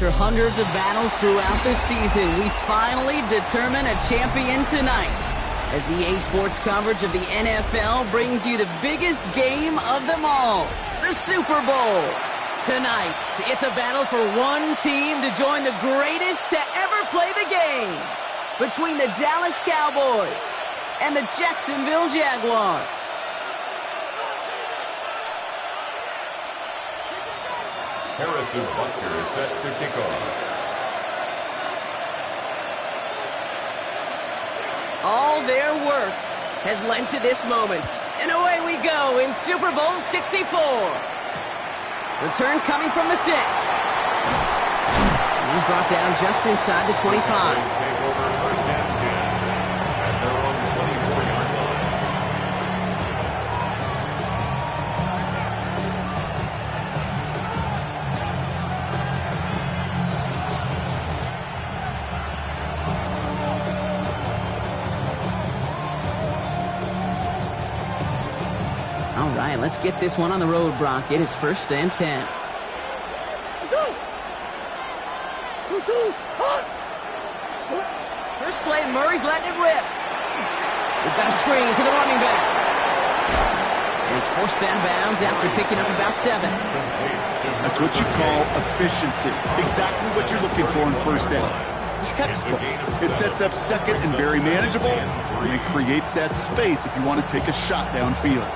After hundreds of battles throughout the season, we finally determine a champion tonight. As EA Sports coverage of the NFL brings you the biggest game of them all, the Super Bowl. Tonight, it's a battle for one team to join the greatest to ever play the game. Between the Dallas Cowboys and the Jacksonville Jaguars. Harrison Butker is set to kick off. All their work has led to this moment. And away we go in Super Bowl 64. Return coming from the 6. And he's brought down just inside the 25. Take over first and 10 at their own 24-yard line. All right, let's get this one on the road, Brock. It is first and 10. First play, Murray's letting it rip. We've got a screen to the running back. And he's forced out of bounds after picking up about 7. That's what you call efficiency. Exactly what you're looking for in first down. Textbook. It sets up second and very manageable, and it creates that space if you want to take a shot downfield.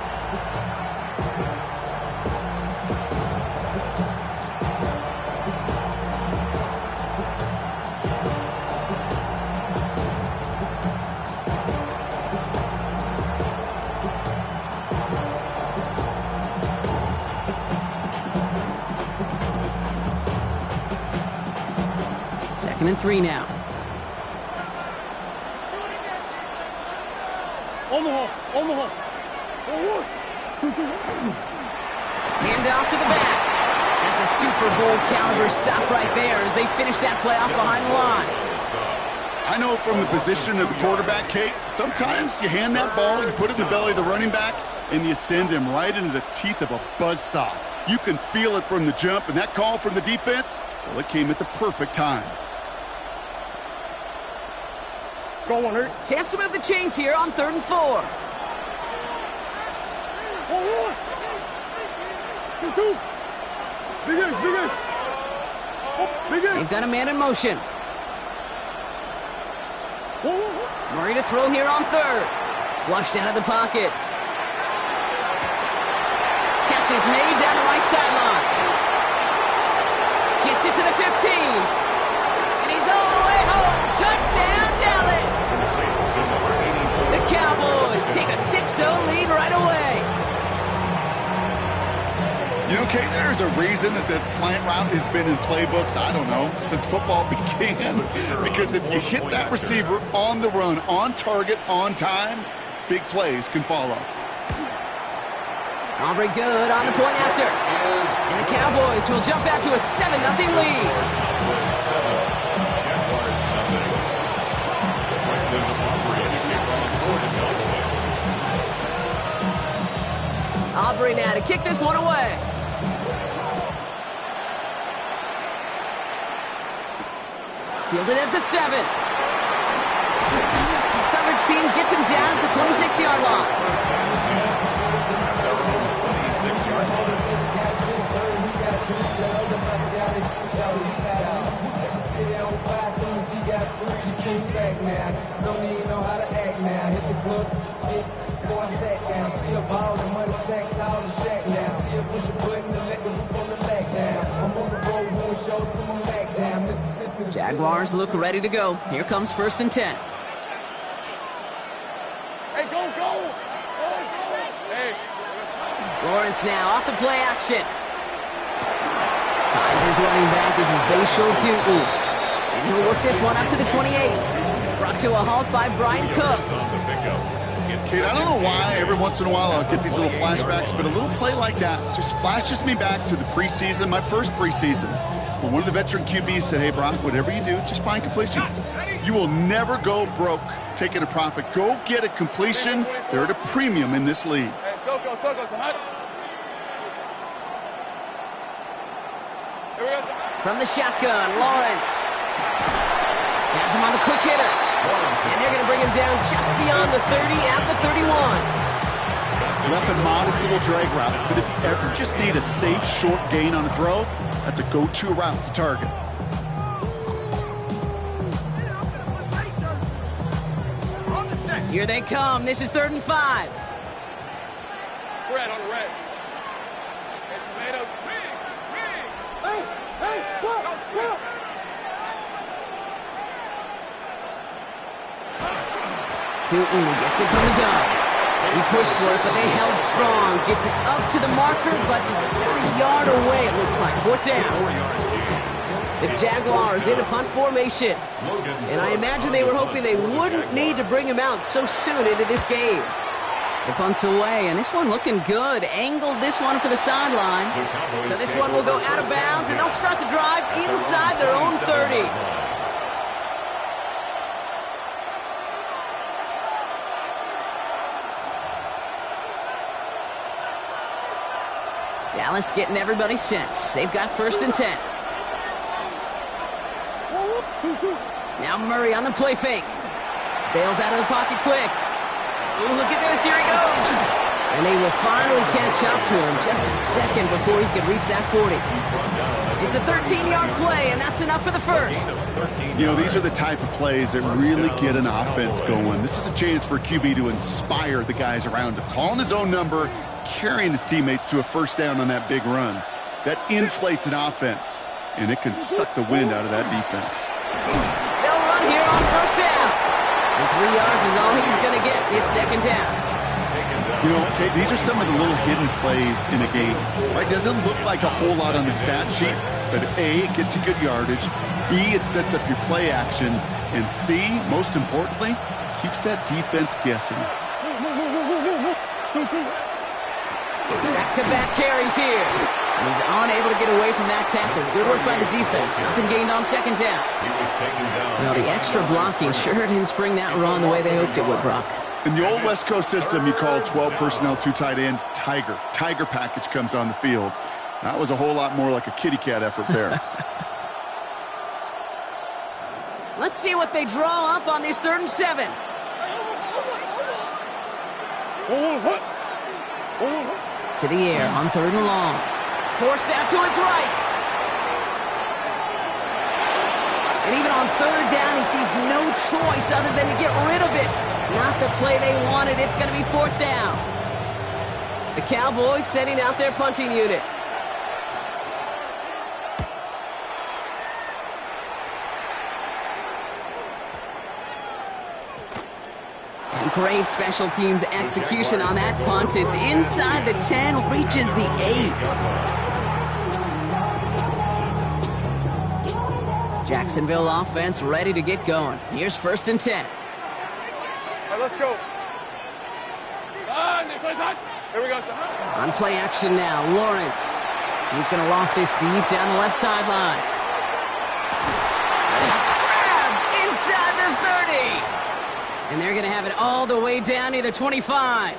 Second and 3 now. Hand off to the back. That's a Super Bowl caliber stop right there as they finish that play off behind the line. I know from the position of the quarterback, Kate, sometimes you hand that ball, you put it in the belly of the running back, and you send him right into the teeth of a buzzsaw. You can feel it from the jump, and that call from the defense, well, it came at the perfect time. Go on, Hurt. Chance to move the chains here on 3rd and 4. 2. Big Ace. They've got a man in motion. Murray to throw here on 3rd. Flushed out of the pocket. Catch is made down the right sideline. Gets it to the 15. And he's all the way home. Touchdown, Dallas. The Cowboys take a 6-0 lead right away. You know, Kate, there's a reason that slant route has been in playbooks, I don't know, since football began. Because if you hit that receiver on the run, on target, on time, big plays can follow. Aubrey good on the point after. And the Cowboys will jump out to a 7-0 lead. Aubrey now to kick this one away. Fielded at the 7. Coverage team gets him down at the 26-yard line. Jaguars look ready to go. Here comes 1st and 10. Hey, go. Hey. Lawrence now off the play action. Finds his running back. This is Bashal Tootin. And he'll work this one up to the 28. Brought to a halt by Brian Cook. Kate, I don't know why every once in a while I'll get these little flashbacks, but a little play like that just flashes me back to the preseason, my first preseason. But one of the veteran QBs said, hey, Brock, whatever you do, just find completions. You will never go broke taking a profit. Go get a completion. They're at a premium in this league. From the shotgun, Lawrence. Has him on the quick hitter. And they're going to bring him down just beyond the 30 at the 31. So that's a modest little drag route. But if you ever just need a safe, short gain on a throw, that's a go-to route to target. Here they come. This is 3rd and 5. Red on the red. Hey, tomatoes. Hey, what? Tootin gets it from the gun. He pushed for it, but they held strong. Gets it up to the marker, but about a yard away, it looks like. 4th down. The Jaguars in a punt formation. And I imagine they were hoping they wouldn't need to bring him out so soon into this game. The punt's away, and this one looking good. Angled this one for the sideline. So this one will go out of bounds, and they'll start the drive inside their own 30. Dallas getting everybody set. They've got 1st and 10. Now Murray on the play fake. Bails out of the pocket quick. Ooh, look at this. Here he goes. And they will finally catch up to him just a second before he could reach that 40. It's a 13-yard play, and that's enough for the first. You know, these are the type of plays that really get an offense going. This is a chance for QB to inspire the guys around him. Calling his own number, carrying his teammates to a 1st down on that big run. That inflates an offense, and it can suck the wind out of that defense. They'll run here on 1st down. And 3 yards is all he's going to get. It's 2nd down. You know, okay, these are some of the little hidden plays in a game. Right? Doesn't look like a whole lot on the stat sheet, but A, it gets you good yardage. B, it sets up your play action. And C, most importantly, keeps that defense guessing. Back-to-back carries here. And he's unable to get away from that tackle. Good work by the defense. Nothing gained on 2nd down. Well, the extra blocking sure didn't spring that run the way they hoped it would, Brock. In the old West Coast system, you call 12 personnel, 2 tight ends, Tiger. Tiger package comes on the field. That was a whole lot more like a kitty cat effort there. Let's see what they draw up on this 3rd and 7. To the air on 3rd and long. Forced out to his right. And even on 3rd down, he sees no choice other than to get rid of it. Not the play they wanted. It's going to be 4th down. The Cowboys setting out their punting unit. And great special teams execution on that punt. It's inside the 10, reaches the 8. Jacksonville offense ready to get going. Here's 1st and 10. All right, let's go. This one's hot. Here we go. On play action now, Lawrence. He's going to loft this deep down the left sideline. It's grabbed inside the 30. And they're going to have it all the way down near the 25.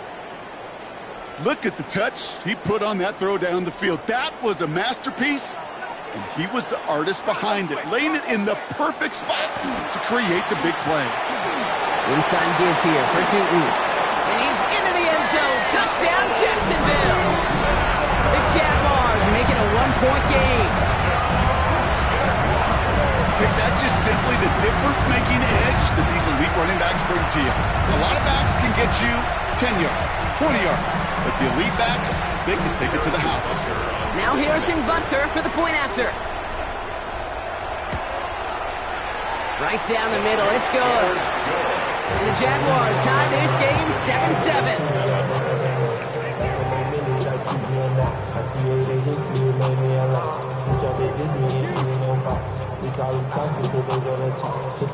Look at the touch he put on that throw down the field. That was a masterpiece. And he was the artist behind it, laying it in the perfect spot to create the big play. Inside give here for Tootin. And he's into the end zone. Touchdown, Jacksonville. The Jaguars making a 1-point game. That's just simply the difference-making edge that these elite running backs bring to you. A lot of backs can get you 10 yards, 20 yards, but the elite backs, they can take it to the house. Now Harrison Butker for the point after. Right down the middle, it's good. And the Jaguars tie this game 7-7.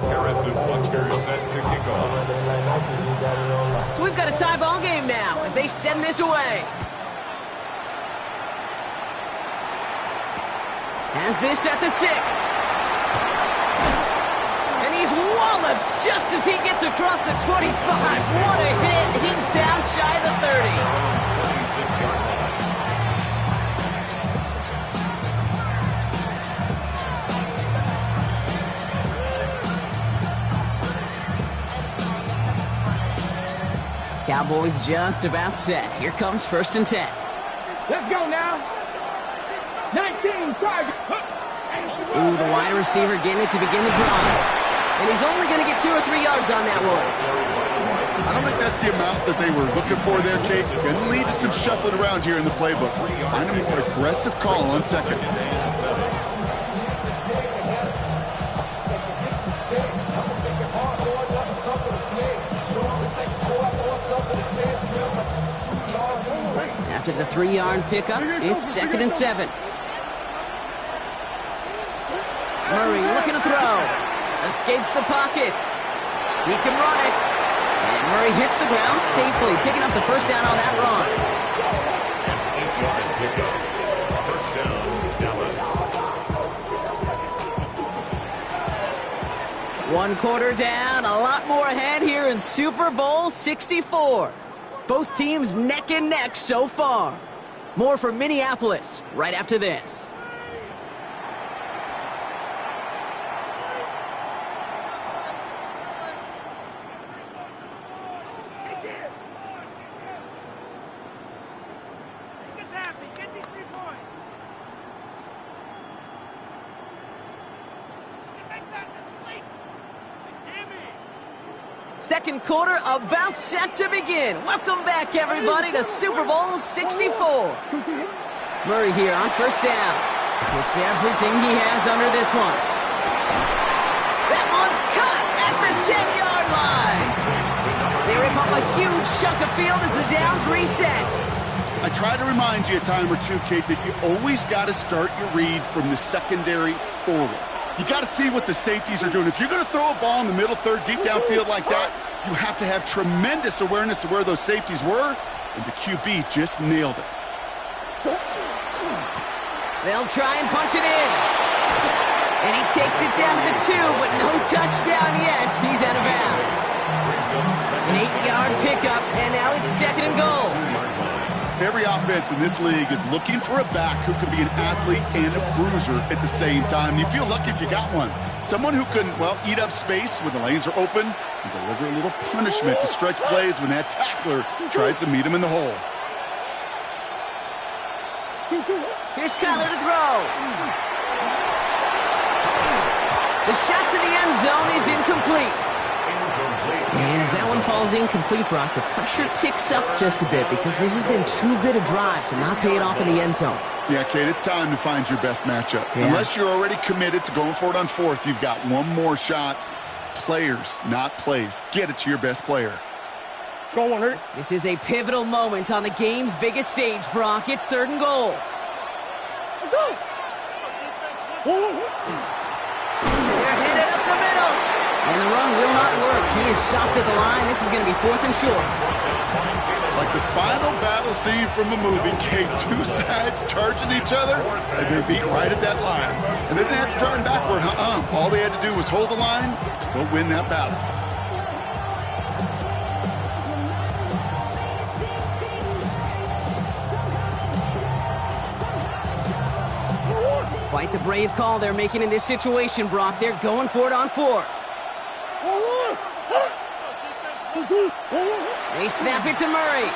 Harrison Butker is set to kick off. So we've got a tie ball game now as they send this away. Has this at the 6. And he's walloped just as he gets across the 25. What a hit. He's down shy of the 30. 26-yard line. Cowboys just about set. Here comes 1st and 10. Let's go now. 19, target. Ooh, the wide receiver getting it to begin the drive. And he's only going to get 2 or 3 yards on that one. I don't think that's the amount that they were looking for there, Kate. Going to lead to some shuffling around here in the playbook. Find a more aggressive call on 2nd. After the 3-yard pickup, it's 2nd and 7. Murray looking to throw. Escapes the pocket. He can run it. And Murray hits the ground safely, picking up the 1st down on that run. One quarter down, a lot more ahead here in Super Bowl 64. Both teams neck and neck so far. More from Minneapolis right after this. Second quarter about set to begin. Welcome back, everybody, to Super Bowl 64. Murray here on 1st down. Puts everything he has under this one. That one's caught at the 10-yard line. They rip up a huge chunk of field as the downs reset. I try to remind you a time or two, Kate, that you always got to start your read from the secondary forward. You got to see what the safeties are doing. If you're going to throw a ball in the middle third, deep downfield like that, you have to have tremendous awareness of where those safeties were, and the QB just nailed it. They'll try and punch it in. And he takes it down to the 2, but no touchdown yet. He's out of bounds. An 8-yard pickup, and now it's 2nd and goal. Every offense in this league is looking for a back who can be an athlete and a bruiser at the same time. You feel lucky if you got one. Someone who can, well, eat up space when the lanes are open and deliver a little punishment to stretch plays when that tackler tries to meet him in the hole. Here's Kyler to throw. The shot to the end zone is incomplete. And as that one falls incomplete, Brock, the pressure ticks up just a bit because this has been too good a drive to not pay it off in the end zone. Yeah, Kate, it's time to find your best matchup. Yeah. Unless you're already committed to going for it on 4th, you've got one more shot. Players, not plays. Get it to your best player. Go on, hurt. This is a pivotal moment on the game's biggest stage, Brock. It's 3rd and goal. Let's go. They're headed up the middle. And the run will not work. He is soft at the line. This is going to be 4th and short. Like the final battle scene from a movie, Kate, 2 sides charging each other, and they beat right at that line. And they didn't have to turn backward. All they had to do was hold the line to go win that battle. Quite the brave call they're making in this situation, Brock. They're going for it on 4th. They snap it to Murray.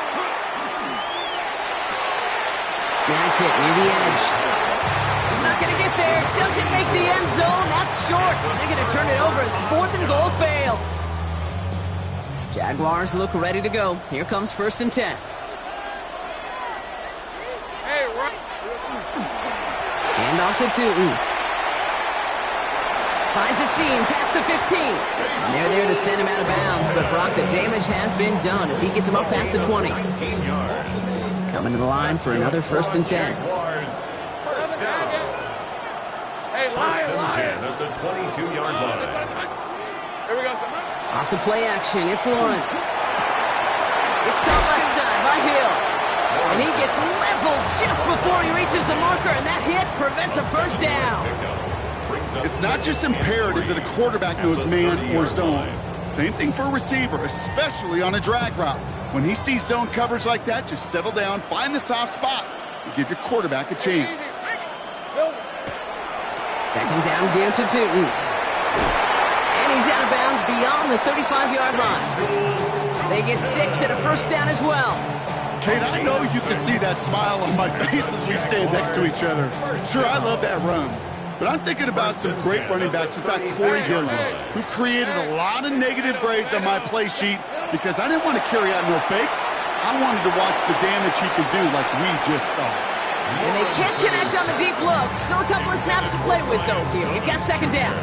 Snags it near the edge. He's not going to get there. Doesn't make the end zone. That's short. They're going to turn it over as 4th and goal fails. Jaguars look ready to go. Here comes 1st and 10. Hey, run. Hand off to Tootin. Finds a seam past the 15. And they're there to send him out of bounds. But Brock, the damage has been done as he gets him up past the 20. Coming to the line for another 1st and 10. First down. Hey, First and Lion. 10 at the 22-yard line. Here we go. Off the play action, it's Lawrence. It's caught left side by Hill. And he gets leveled just before he reaches the marker, and that hit prevents a 1st down. It's not just imperative that a quarterback knows man or zone. Same thing for a receiver, especially on a drag route. When he sees zone coverage like that, just settle down, find the soft spot, and give your quarterback a chance. 2nd down give to Tootin. And he's out of bounds beyond the 35-yard line. They get 6 and a first down as well. Kate, I know you can see that smile on my face as we stand next to each other. Sure, I love that run. But I'm thinking about some great running backs. In fact, Corey Dillon, who created a lot of negative grades on my play sheet because I didn't want to carry out no fake. I wanted to watch the damage he could do like we just saw. And they can't connect on the deep look. Still a couple of snaps to play with, though, here. We've got second down.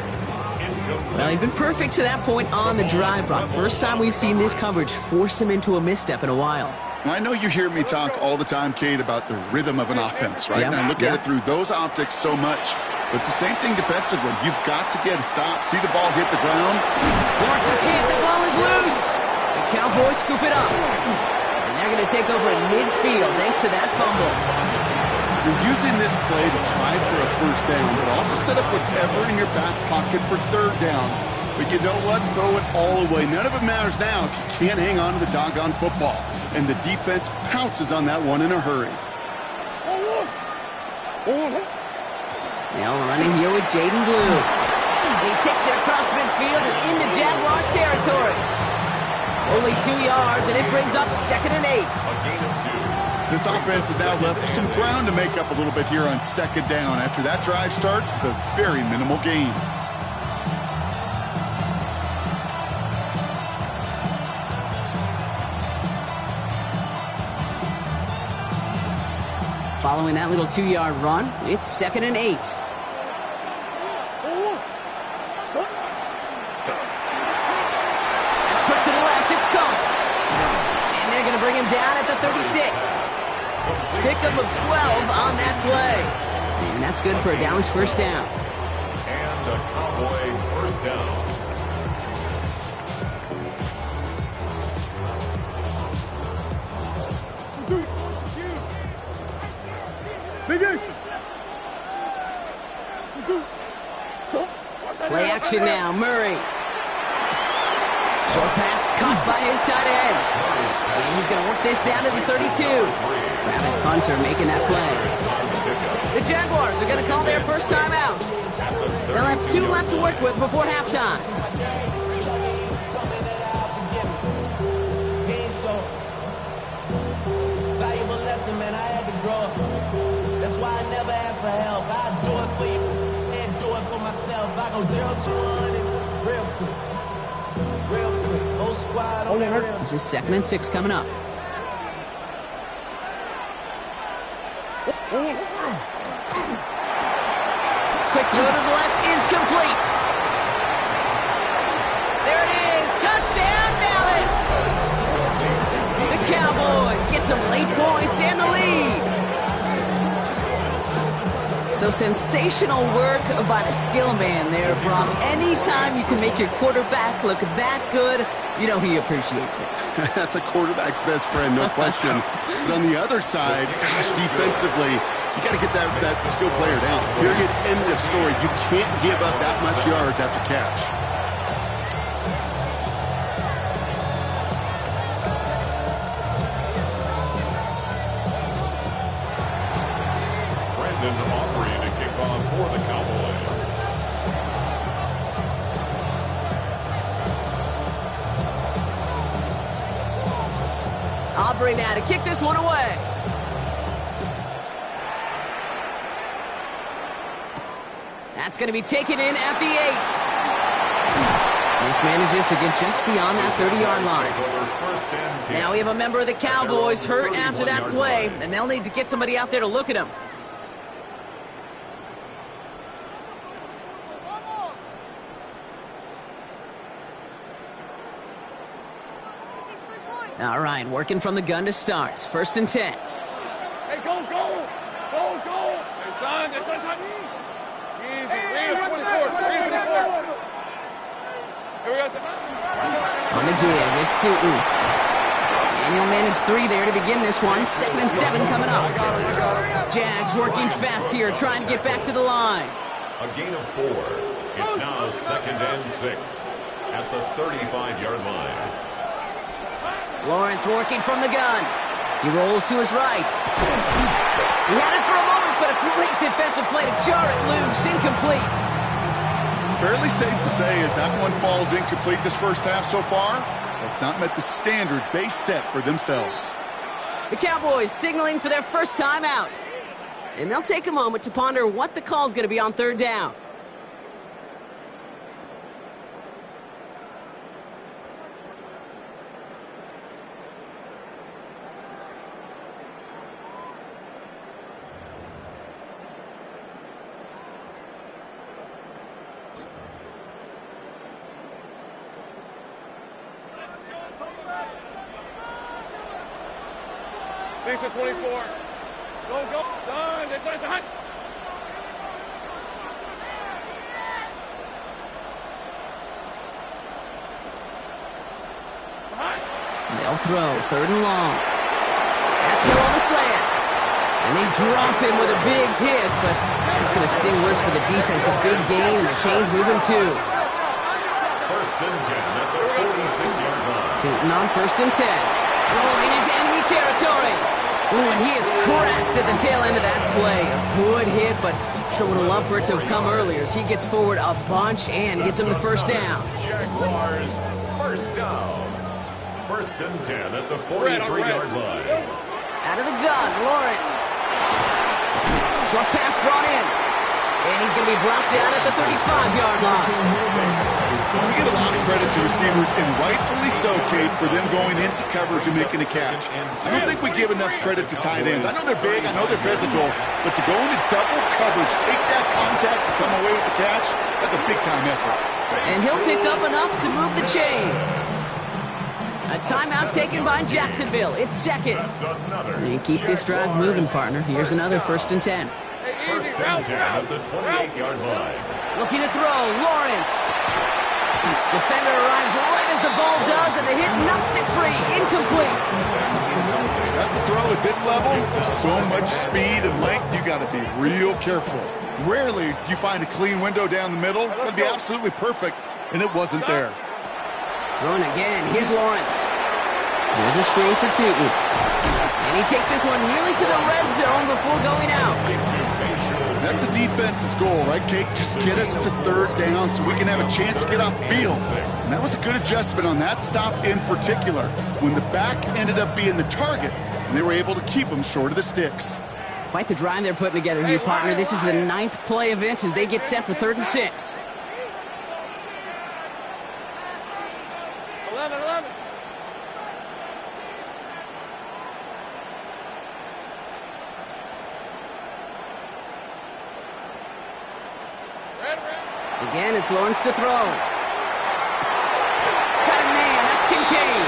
Well, he's been perfect to that point on the drive, Brock. First time we've seen this coverage force him into a misstep in a while. I know you hear me talk all the time, Kate, about the rhythm of an offense, right? And I look at it through those optics so much. But it's the same thing defensively. You've got to get a stop, see the ball hit the ground. Lawrence is hit. The ball is loose. The Cowboys scoop it up. And they're going to take over at midfield thanks to that fumble. You're using this play to try for a first down, but also set up whatever in your back pocket for third down. But you know what? Throw it all away. None of it matters now if you can't hang on to the doggone football. And the defense pounces on that one in a hurry. Now running here with Jaden Blue. He takes it across midfield and into Jaguars territory. Only 2 yards, and it brings up 2nd and 8. This offense has now left some ground to make up a little bit here on second down after that drive starts with a very minimal gain. Following that little 2-yard run, it's 2nd and 8. Quick to the left, it's caught. And they're going to bring him down at the 36. Pickup of 12 on that play. And that's good for a Dallas first down. And a Cowboy first down. Play action now, Murray. Short pass caught by his tight end. And he's going to work this down to the 32. Travis Hunter making that play. The Jaguars are going to call their first time out. They'll have 2 left to work with before halftime. Valuable lesson, man. I had to grow up. That's why I never ask for help. I do it for you and do it for myself. I go 0 to 100 real quick. Real quick. Whole squad on that real. This is 2nd and 6 coming up. Quick throw to the left is complete. There it is. Touchdown, Dallas. The Cowboys get some late points and the lead. So sensational work by the skill man there, Brock. Anytime you can make your quarterback look that good, you know he appreciates it. That's a quarterback's best friend, no question. But on the other side, gosh, defensively, you got to get that skill player down. Period. End of story. You can't give up that much yards after catch. To kick off for the Cowboys. Aubrey now to kick this one away. That's going to be taken in at the 8. This manages to get just beyond that 30-yard line. Now we have a member of the Cowboys hurt after that play, and they'll need to get somebody out there to look at him. All right, working from the gun to start. 1st and 10. Hey, go! Hey, son, that's son. Easy. Read 24. Here we go, son. On the give, it's Tootin. And he'll manage 3 there to begin this one. 2nd and 7 coming up. I got it. Jags working fast here, trying to get back to the line. A gain of 4. It's now 2nd and 6 at the 35-yard line. Lawrence working from the gun. He rolls to his right. He had it for a moment, but a great defensive play to jar it loose. Incomplete. Fairly safe to say as that one falls incomplete this first half so far. That's not met the standard they set for themselves. The Cowboys signaling for their first time out. And they'll take a moment to ponder what the call is going to be on third down. These are 24. Go, go. Son, this is a hunt. They'll throw, third and long. That's Hill on the slant. And they drop him with a big hit, but it's going to sting worse for the defense. A big gain, and the chain's moving too. First and 10 at the 46-yard line. Tootin on first and 10. Rolling into enemy territory. Ooh, and he is cracked at the tail end of that play. A good hit, but sure would have loved for it to have come earlier as he gets forward a bunch and gets him the first down. Jaguars, first down. First and 10 at the 43-yard line. Out of the gun, Lawrence. Short pass brought in. And he's going to be brought down at the 35-yard line. We get a lot of credit to receivers, and rightfully so, Kate, for them going into coverage and making a catch. I don't think we give enough credit to tight ends. I know they're big, I know they're physical, but to go into double coverage, take that contact to come away with the catch, that's a big-time effort. And he'll pick up enough to move the chains. A timeout taken by Jacksonville. It's second. And keep this drive moving, partner. Here's another first and 10. First and 10 at the 28-yard line. Looking to throw, Lawrence. Defender arrives right as the ball does, and the hit knocks it free. Incomplete. That's a throw at this level. There's so much speed and length, you got to be real careful. Rarely do you find a clean window down the middle. It'd be absolutely perfect, and it wasn't there. Throwing again. Here's Lawrence. Here's a screen for Tootin. And he takes this one nearly to the red zone before going out. That's a defense's goal, right, Kate? Just get us to third down so we can have a chance to get off the field. And that was a good adjustment on that stop in particular, when the back ended up being the target, and they were able to keep him short of the sticks. Quite the drive they're putting together here, partner. This is the 9th play of it as they get set for 3rd and 6. 11. Again, it's Lawrence to throw. Got a man, that's Kincaid.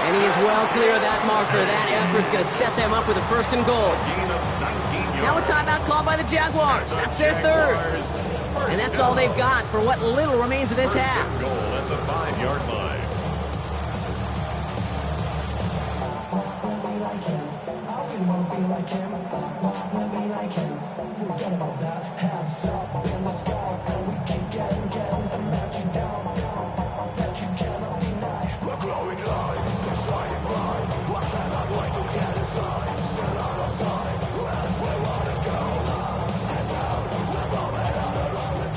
And he is well clear of that marker. That effort's going to set them up with a first and goal. Now a timeout called by the Jaguars. That's their 3rd. And that's all they've got for what little remains of this half. Goal at the 5-yard line.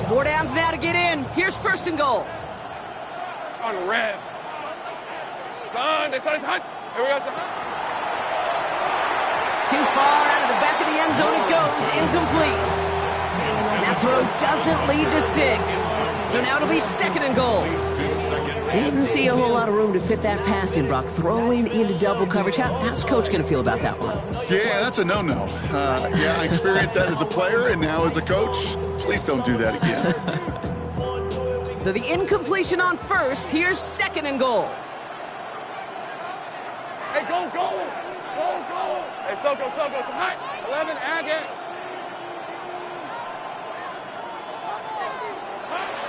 Four downs now to get in. Here's first and goal. On the red. Son, this is hunt. Here we go, son. Too far out of the back of the end zone it goes. Incomplete. And that throw doesn't lead to 6. So now it'll be 2nd and goal. Didn't see a whole lot of room to fit that pass in, Brock. Throwing into double coverage. How's Coach going to feel about that one? Yeah, that's a no-no. Yeah, I experienced that as a player and now as a coach. Please don't do that again. So the incompletion on first. Here's 2nd and goal. Hey, go. Hey, Soko, so hot. 11, Agate.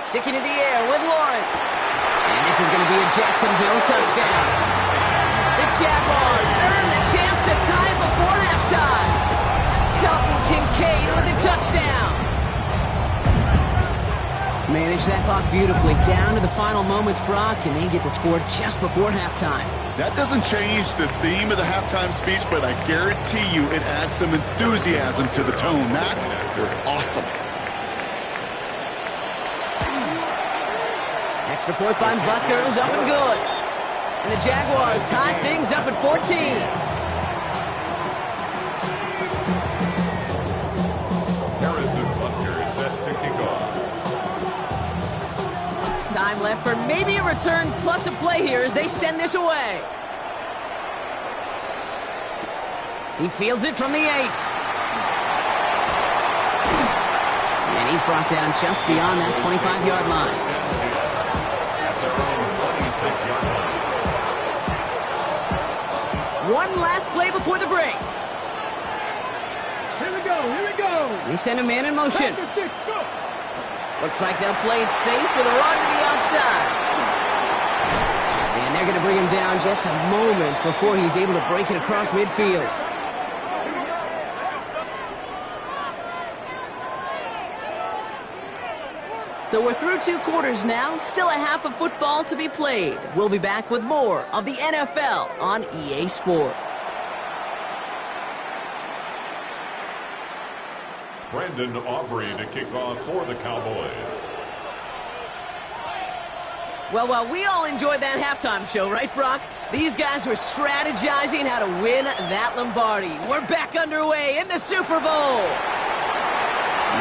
Sticking in the air with Lawrence. And this is going to be a Jacksonville touchdown. The Jaguars earn the chance to tie it before halftime. Dalton Kincaid with the touchdown. Manage that clock beautifully down to the final moments, Brock, and they get the score just before halftime. That doesn't change the theme of the halftime speech, but I guarantee you it adds some enthusiasm to the tone. That was awesome. Extra point by Butker is up and good. And the Jaguars tie things up at 14. Time left for maybe a return plus a play here as they send this away. He fields it from the 8. And he's brought down just beyond that 25-yard line. One last play before the break. Here we go, here we go. They send a man in motion. Looks like they'll play it safe with a run to the outside. And they're going to bring him down just a moment before he's able to break it across midfield. So we're through 2 quarters now, still a half of football to be played. We'll be back with more of the NFL on EA Sports. Brandon Aubrey to kick off for the Cowboys. Well, we all enjoyed that halftime show, right, Brock? These guys were strategizing how to win that Lombardi. We're back underway in the Super Bowl.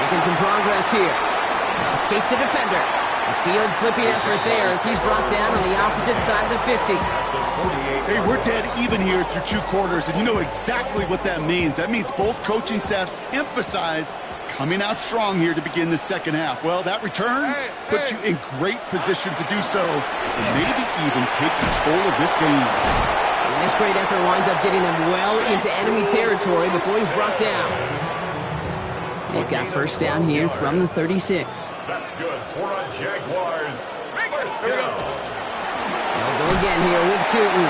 Making some progress here. Escapes a defender. A field flipping effort there as he's brought down on the opposite side of the 50. Hey, we're dead even here through 2 quarters, and you know exactly what that means. That means both coaching staffs emphasized coming out strong here to begin the second half. Well, that return puts you in great position to do so, and maybe even take control of this game. And this great effort winds up getting them well into enemy territory before he's brought down. They've got first down here from the 36. That's good for a Jaguars. First down. They'll go again here with Tootin.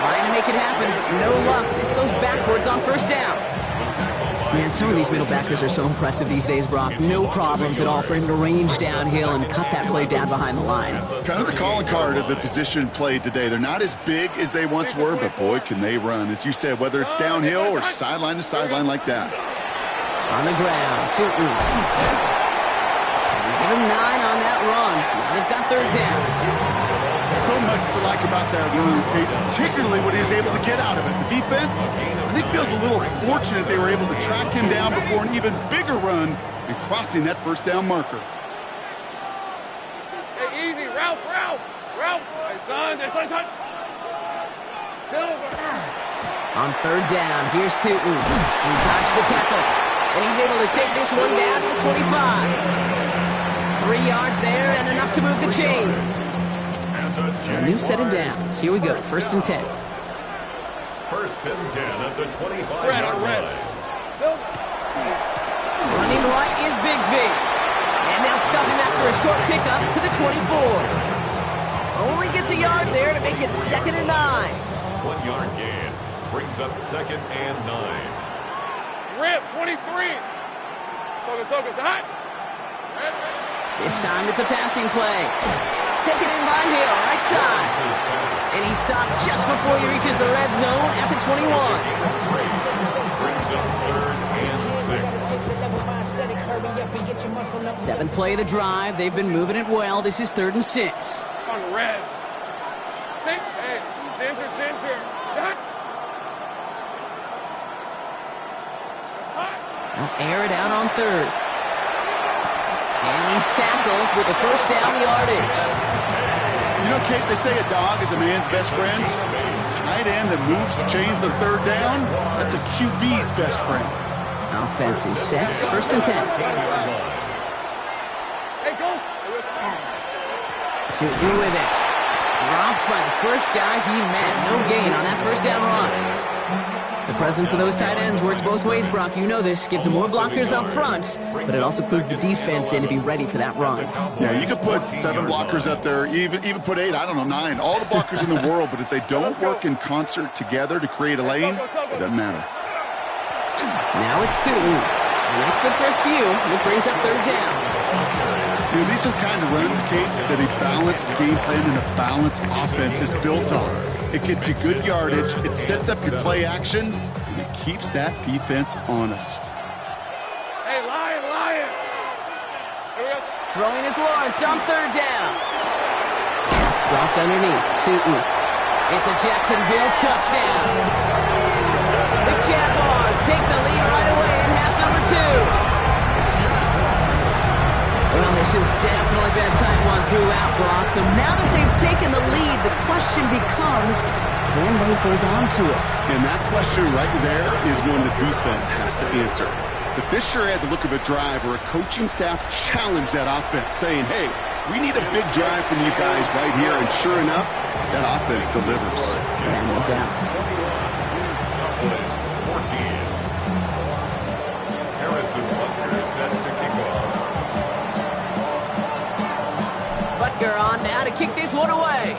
Trying to make it happen. No luck. This goes backwards on first down. Man, some of these middle backers are so impressive these days, Brock. No problems at all for him to range downhill and cut that play down behind the line. Kind of the calling card of the position played today. They're not as big as they once were, but boy, can they run. As you said, whether it's downhill or sideline to sideline like that. On the ground, Tootin. Give him 9 on that run. Now they've got third down. So much to like about that run, Kate, particularly what he was able to get out of it. The defense, I think, feels a little fortunate they were able to track him down before an even bigger run and crossing that first down marker. Hey, easy, Ralph. Hey, son. Silver. On third down, here's Tootin. He dodged the tackle, and he's able to take this one down to the 25. 3 yards there and enough to move the chains. A new set of downs. Here we go, first and 10. First and 10 at the 25-yard line. Running right is Bigsby. And they'll stop him after a short pickup to the 24. Only gets a yard there to make it 2nd and 9. 1 yard gain brings up 2nd and 9. Rip, 23. Soga's hot. This time it's a passing play. Taken in by Hill, right side. And he's stopped just before he reaches the red zone at the 21. Brings up 3rd and 6. 7th play of the drive. They've been moving it well. This is 3rd and 6. On the red. 6. Hey, center. Jack. They'll air it out on 3rd. And he's tackled with the first down yardage. You know, Kate, they say a dog is a man's best friend. Tight end that moves the chains on 3rd down, that's a QB's best friend. Offense is set. 1st and 10. Hey, go. Tootin with it. Dropped by the first guy he met. No gain on that first down run. The presence of those tight ends works both ways, Brock. You know this. Gives them more blockers up front, but it also clues the defense in to be ready for that run. Yeah, you could put 7 blockers up there, even put 8, I don't know, 9. All the blockers in the world, but if they don't work in concert together to create a lane, it doesn't matter. Now it's Tootin. And that's good for a few. It brings up 3rd down. You know, these are the kind of runs, Kate, that a balanced game plan and a balanced offense is built on. It gets you good yardage, it sets up your play action, and it keeps that defense honest. Hey, Lion. Throwing is Lawrence on 3rd down. It's dropped underneath. Tootin. It's a Jacksonville touchdown. The Jaguars take the lead right away in half number 2. Well, this has definitely been a tight one throughout, Brock. So now that they've taken the lead, the question becomes, can they hold on to it? And that question right there is one the defense has to answer. But this sure had the look of a drive where a coaching staff challenged that offense, saying, hey, we need a big drive from you guys right here. And sure enough, that offense delivers. Yeah, no doubt. Cowboys 14. Harrison Butker set to kick off. Butker on now to kick this one away.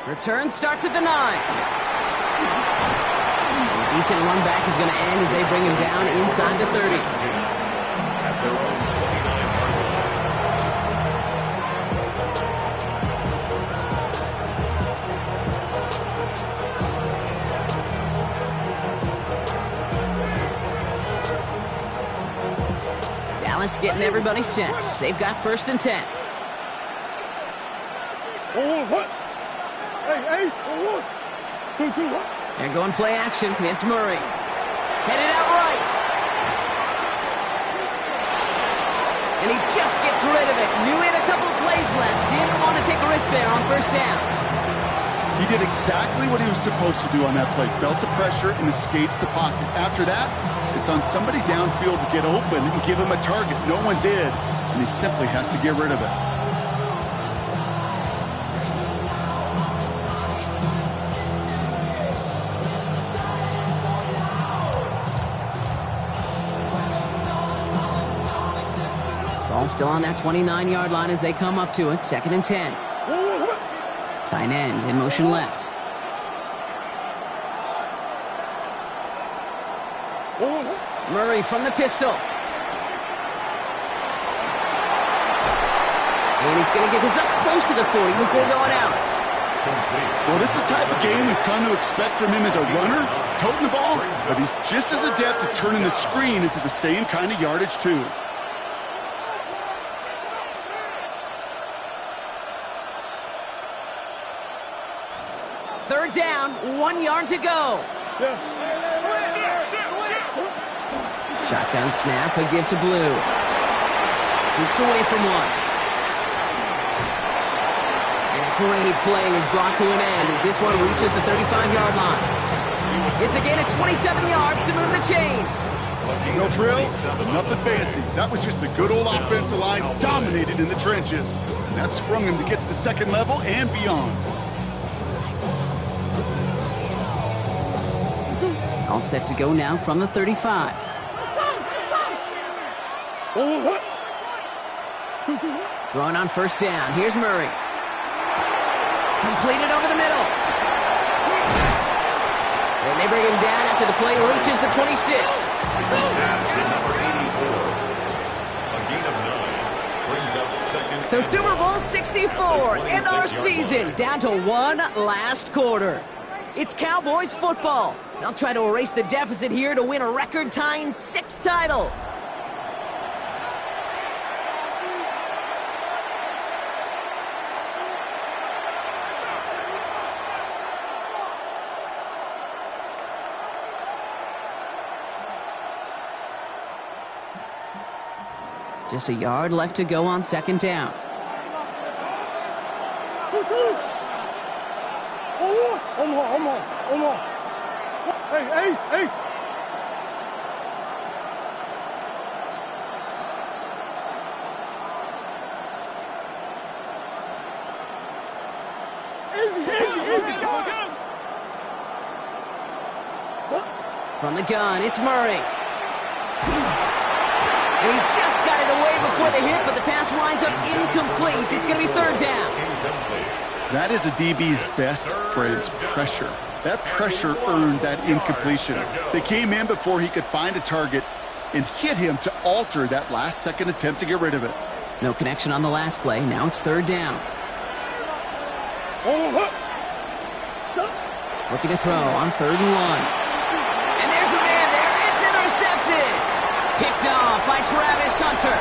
Return starts at the 9. A decent run back is going to end as they bring him down inside the 30. At their own 29-yard line. Dallas getting everybody set. They've got 1st and 10. Oh, what? Hey, oh, 2, what? They're going play action. It's Murray. Headed out right. And he just gets rid of it. Knew he had a couple of plays left. Didn't want to take a risk there on 1st down. He did exactly what he was supposed to do on that play. Felt the pressure and escapes the pocket. After that, it's on somebody downfield to get open and give him a target. No one did, and he simply has to get rid of it. Ball still on that 29-yard line as they come up to it. 2nd and 10. Tight end in motion left. Murray from the pistol. And he's going to get this up close to the 40 before going out. Well, this is the type of game we've come to expect from him as a runner, toting the ball, but he's just as adept at turning the screen into the same kind of yardage, too. Third down, 1 yard to go. Shotgun snap, a give to Blue. Jukes away from one. And a great play is brought to an end as this one reaches the 35-yard line. It's a gain of 27 yards to move the chains. No frills, nothing fancy. That was just a good old offensive line dominated in the trenches. And that sprung him to get to the 2nd level and beyond. All set to go now from the 35. Throwing on 1st down. Here's Murray. Completed over the middle. And they bring him down after the play reaches the 26. So Super Bowl 64, end our season, down to 1 last quarter. It's Cowboys football. They'll try to erase the deficit here to win a record-tying 6th title. Just a yard left to go on 2nd down. Hey, Ace. Easy, go. From the gun, it's Murray. And he just got it away before the hit, but the pass winds up incomplete. It's going to be 3rd down. That is a DB's best friend, pressure. That pressure earned that incompletion. They came in before he could find a target and hit him to alter that last-second attempt to get rid of it. No connection on the last play. Now it's 3rd down. Looking to throw on 3rd and 1. And there's a man there. It's intercepted. Picked off by Travis Hunter.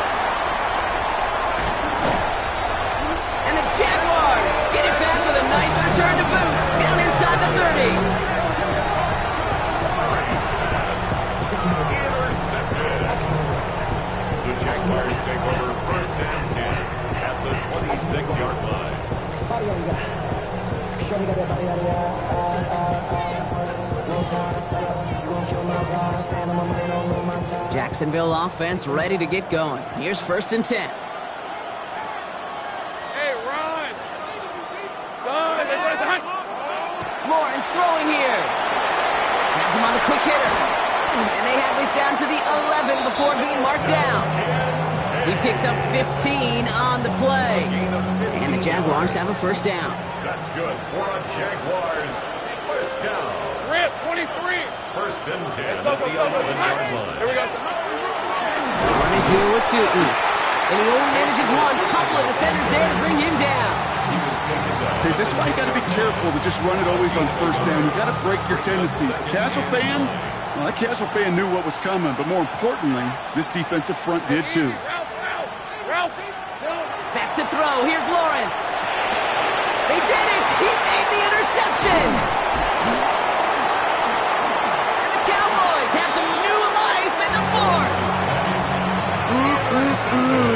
return to boot. Down inside the 30. The Jaguars take over first and 10 at the 26-yard line. Jacksonville offense ready to get going. Here's first and 10. Hey, run! Son, Lawrence throwing here. Has him on the quick hitter. And they have this down to the 11 before being marked down. He picks up 15 on the play. And the Jaguars have a first down. That's good for a Jaguars first down. Rip, 23. First and 10 at the 11-yard line. Here we go. Running here with Tootin. And he only manages one. Couple of defenders there to bring him down. He was taken down. Okay, this is why you got to be careful to just run it always on first down. You got to break your tendencies. Casual fan, well, that casual fan knew what was coming, but more importantly, this defensive front did too. Ralph. Back to throw. Here's Lawrence. They did it. He made the interception. And the Cowboys have some new life in the fourth.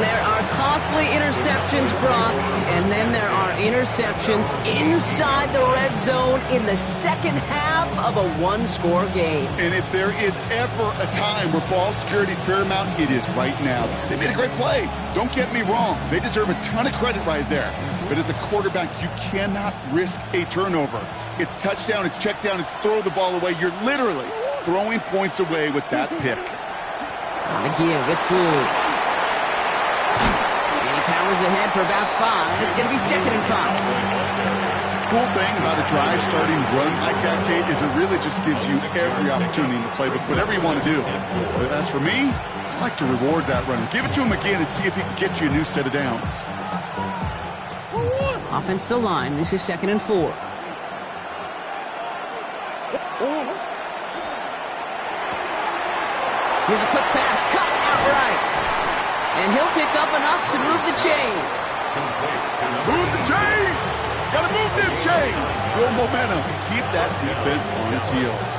There are costly interceptions, Brock, and then there are interceptions inside the red zone in the second half of a one-score game. And if there is ever a time where ball security is paramount, it is right now. They made a great play. Don't get me wrong. They deserve a ton of credit right there. But as a quarterback, you cannot risk a turnover. It's touchdown, it's check down, it's throw the ball away. You're literally throwing points away with that pick. On the give, it's Blue. And he powers ahead for about 5. It's going to be second and 5. Cool thing about a drive starting run like that, Kate, is it really just gives you every opportunity in the playbook, whatever you want to do. But as for me, I like to reward that runner. Give it to him again and see if he can get you a new set of downs. Offense to line. This is second and 4. Here's a quick pass. Cut outright. And he'll pick up enough to move the chains. Move the chains! Gotta move them chains! Build momentum. Keep that defense on its heels.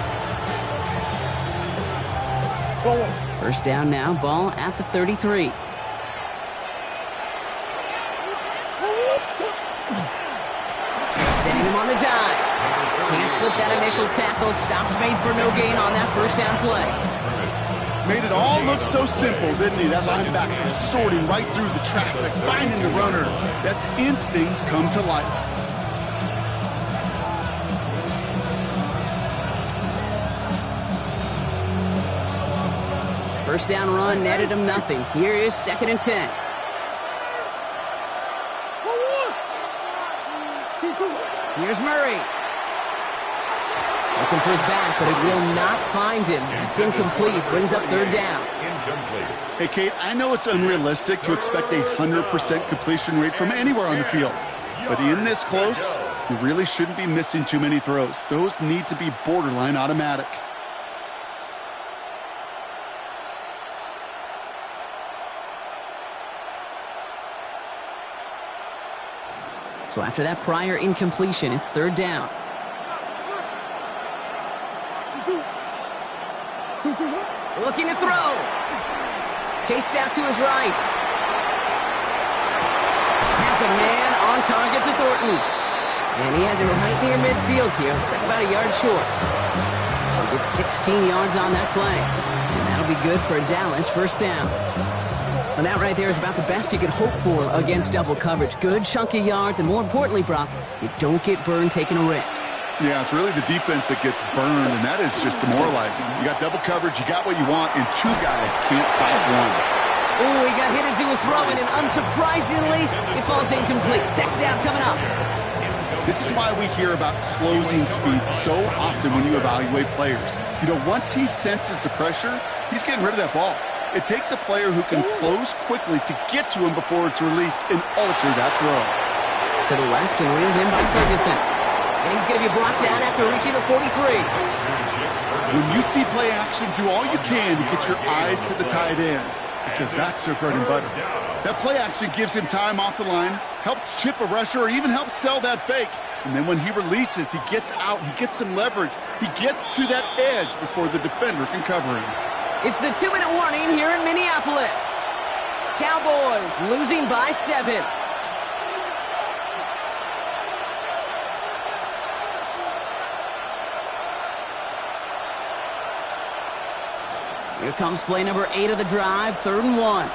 First down now. Ball at the 33. Sending him on the dive. Can't slip that initial tackle. Stops made for no gain on that first down play. Made it all look so simple, didn't he? That linebacker sorting right through the traffic, finding the runner. That's instincts come to life. First down run netted him nothing. Here is second and 10. Here's Murray. Looking for his back, but it will not find him. It's incomplete. Brings up third down. Hey, Kate, I know it's unrealistic to expect a 100% completion rate from anywhere on the field. But in this close, you really shouldn't be missing too many throws. Those need to be borderline automatic. So after that prior incompletion, it's third down. Looking to throw. Chased out to his right. Has a man on target to Thornton. And he has it right near midfield here. Looks like about a yard short. He gets 16 yards on that play. And that'll be good for Dallas first down. And that right there is about the best you could hope for against double coverage. Good chunky yards, and more importantly, Brock, you don't get burned taking a risk. Yeah, it's really the defense that gets burned, and that is just demoralizing. You got double coverage, you got what you want, and two guys can't stop one. Oh, he got hit as he was throwing, and unsurprisingly, it falls incomplete. Second down coming up. This is why we hear about closing speed so often when you evaluate players. You know, once he senses the pressure, he's getting rid of that ball. It takes a player who can close quickly to get to him before it's released and alter that throw. To the left and reeled in by Ferguson. And he's going to be brought down after reaching the 43. When you see play action, do all you can to get your eyes to the tight end, because that's their bread and butter. That play action gives him time off the line, helps chip a rusher, or even helps sell that fake. And then when he releases, he gets out, he gets some leverage. He gets to that edge before the defender can cover him. It's the 2-minute warning here in Minneapolis. Cowboys losing by 7. Here comes play number 8 of the drive, 3rd and 1.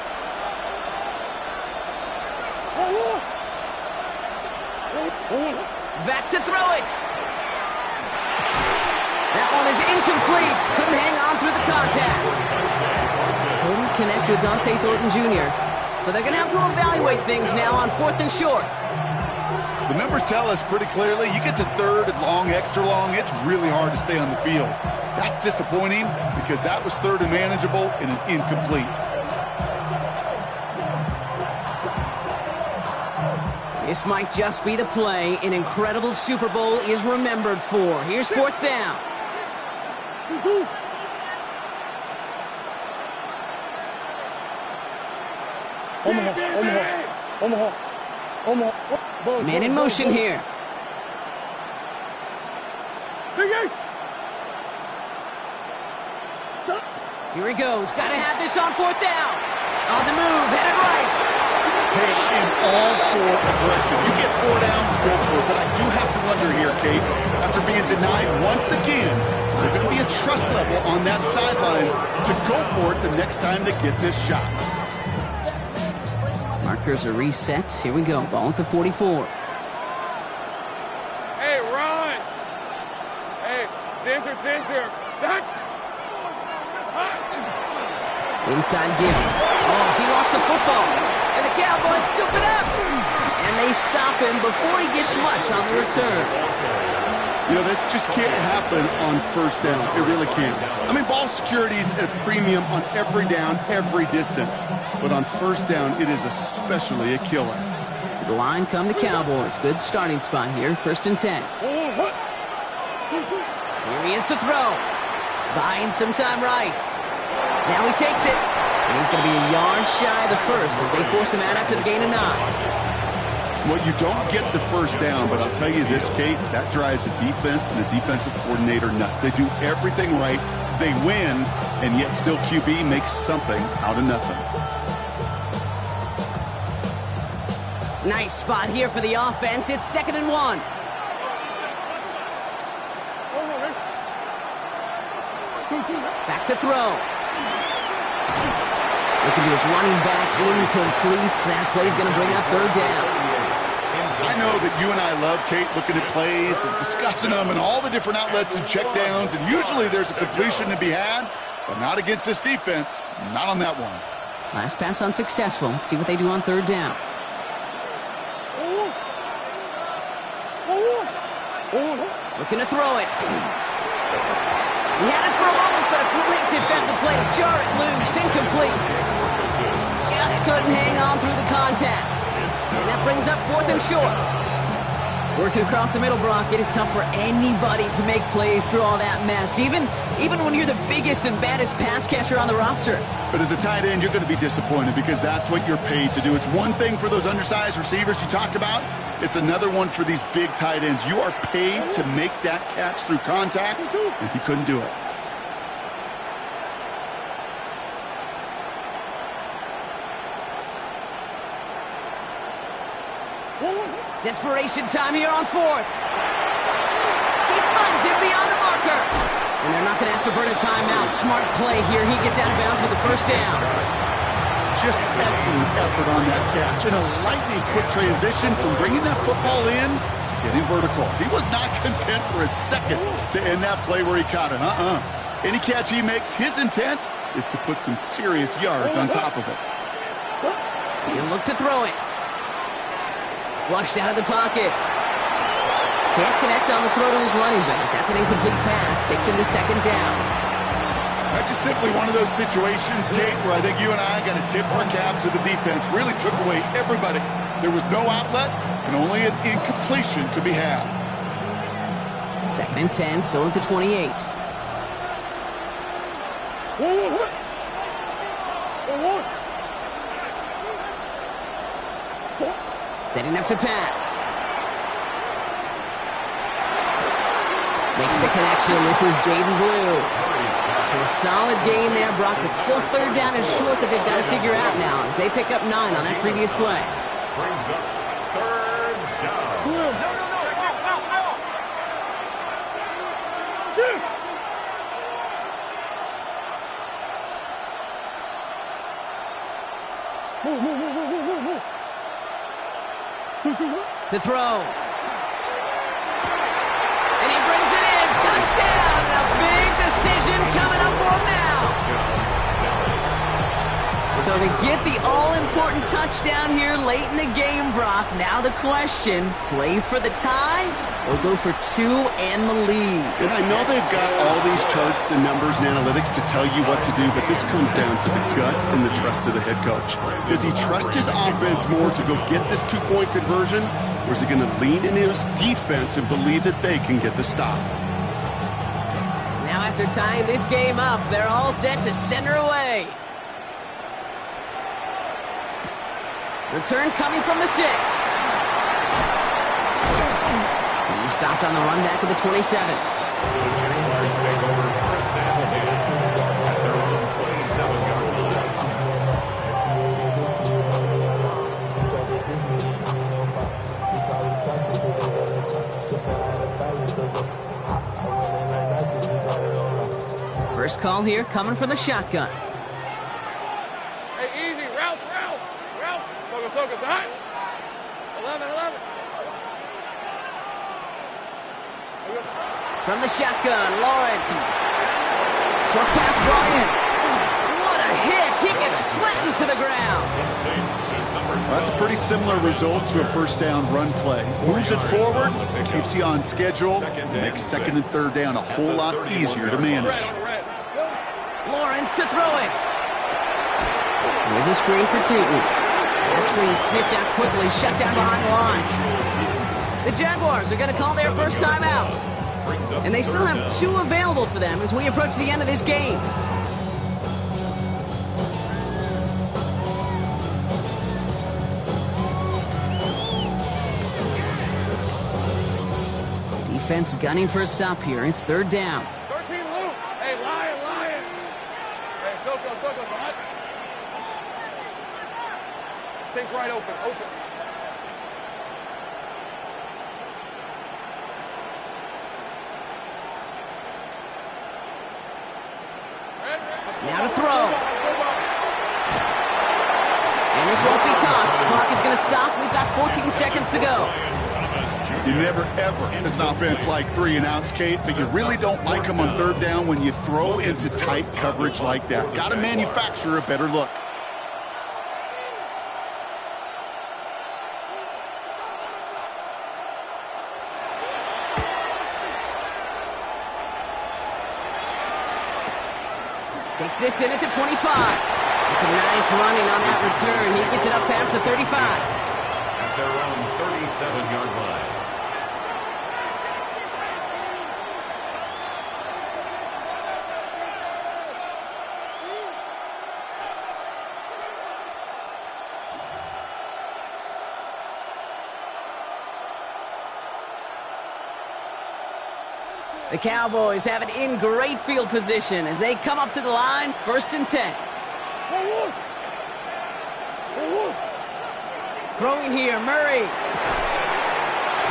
Back to throw it. That one is incomplete. Couldn't hang on through the contact. Couldn't connect with Dante Thornton Jr. So they're going to have to evaluate things now on 4th and short. The numbers tell us pretty clearly, you get to 3rd and long, extra long, it's really hard to stay on the field. That's disappointing because that was 3rd and manageable and an incomplete. This might just be the play an incredible Super Bowl is remembered for. Here's 4th down. Man in motion here. Here he goes. Got to have this on 4th down. On the move, headed right. Hey, I am all for aggression. You get 4 downs, go for it. But I do have to wonder here, Kate, after being denied once again, is there going to be a trust level on that sidelines to go for it the next time they get this shot? Markers are reset. Here we go. Ball at the 44. Hey, run! Hey, Dinter. Inside give. Oh, he lost the football. And the Cowboys scoop it up. And they stop him before he gets much on the return. You know, this just can't happen on 1st down. It really can't. I mean, ball security is at a premium on every down, every distance. But on 1st down, it is especially a killer. To the line come the Cowboys. Good starting spot here. 1st and 10. Here he is to throw. Buying some time right. Now he takes it. And he's going to be a yard shy of the 1st as they force him out after the gain of 9. Well, you don't get the 1st down, but I'll tell you this, Kate, that drives the defense and the defensive coordinator nuts. They do everything right. They win, and yet still QB makes something out of nothing. Nice spot here for the offense. It's 2nd and 1. Back to throw. Looking to his running back, incomplete. That play's going to bring up 3rd down. I know that you and I love, Kate, looking at plays and discussing them and all the different outlets and checkdowns, and usually there's a completion to be had, but not against this defense. Not on that one. Last pass unsuccessful. Let's see what they do on 3rd down. Looking to throw it. He had it for a moment, but a great defensive play to jar it loose. Incomplete. Just couldn't hang on through the contact. And that brings up 4th and short. Working across the middle, Brock, it is tough for anybody to make plays through all that mess, even when you're the biggest and baddest pass catcher on the roster. But as a tight end, you're going to be disappointed because that's what you're paid to do. It's one thing for those undersized receivers you talked about. It's another one for these big tight ends. You are paid to make that catch through contact, and he couldn't do it. Desperation time here on 4th. He finds him beyond the marker. And they're not going to have to burn a timeout. Smart play here. He gets out of bounds with the 1st down. Just excellent effort on that catch. And a lightning quick transition from bringing that football in to getting vertical. He was not content for a second to end that play where he caught it. Any catch he makes, his intent is to put some serious yards on top of it. He'll look to throw it. Flushed out of the pocket. Can't connect on the throw to his running back. That's an incomplete pass. Takes him to 2nd down. That's just simply one of those situations, Kate, where I think you and I got to tip our cap to the defense. Really took away everybody. There was no outlet, and only an incompletion could be had. 2nd and 10, still at the 28. Setting up to pass. Makes the connection. This is Jaden Blue. So a solid gain there, Brock, but still third down and short that they've got to figure out now as they pick up 9 on that previous play. Brings up third down. Swim. Shoot. Move. To throw. And he brings it in. Touchdown. A big decision coming up for him now. So to get the all-important touchdown here late in the game, Brock, now the question, play for the tie or go for 2 and the lead? And I know they've got all these charts and numbers and analytics to tell you what to do, but this comes down to the gut and the trust of the head coach. Does he trust his offense more to go get this 2-point conversion, or is he going to lean in his defense and believe that they can get the stop? Now after tying this game up, they're all set to send her away. Return coming from the 6. He's stopped on the run back of the 27. Jaguars take over first and 10 at their own 27-yard line. First call here coming from the shotgun. Hey, easy. Ralph. Soka, side. 11. From the shotgun, Lawrence. Short pass brought in. What a hit. He gets flattened to the ground. That's a pretty similar result to a first down run play. Moves it forward, keeps you on schedule, makes second and third down a whole lot easier to manage. Lawrence to throw it. Here's a screen for Teaton. That screen sniffed out quickly, shut down behind the line. The Jaguars are going to call their first timeout. And they still have 2 available for them as we approach the end of this game. Defense gunning for a stop here. It's third down. 13 Luke. Hey, Lion. Hey, Soko, hot. Take right open. Now to throw. And this won't be caught. Clock is going to stop. We've got 14 seconds to go. You never, ever, as an offense, like 3-and-outs, Kate, but you really don't like them on third down when you throw into tight coverage like that. Got to manufacture a better look. Takes this in at the 25. It's a nice running on that return. He gets it up past the 35. At their own 37-yard line. The Cowboys have it in great field position as they come up to the line, 1st and 10. Throwing here, Murray.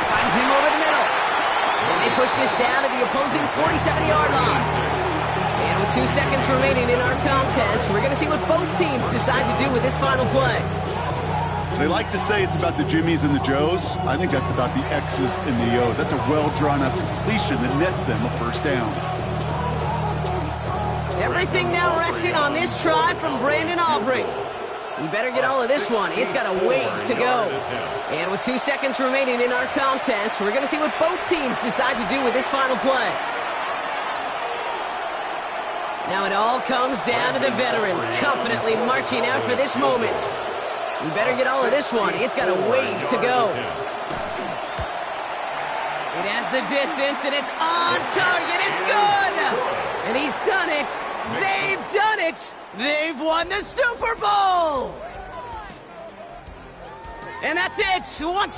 Finds him over the middle. And they push this down to the opposing 47-yard line. And with 2 seconds remaining in our contest, we're going to see what both teams decide to do with this final play. They like to say it's about the Jimmies and the Joes. I think that's about the X's and the O's. That's a well-drawn-up completion that nets them a first down. Everything now resting on this try from Brandon Aubrey. You better get all of this one. It's got a ways to go. And with 2 seconds remaining in our contest, we're going to see what both teams decide to do with this final play. Now it all comes down to the veteran, confidently marching out for this moment. You better get all of this one. It's got a ways to go. It has the distance, and it's on target. It's good. And he's done it. They've done it. They've won the Super Bowl. And that's it. Once again.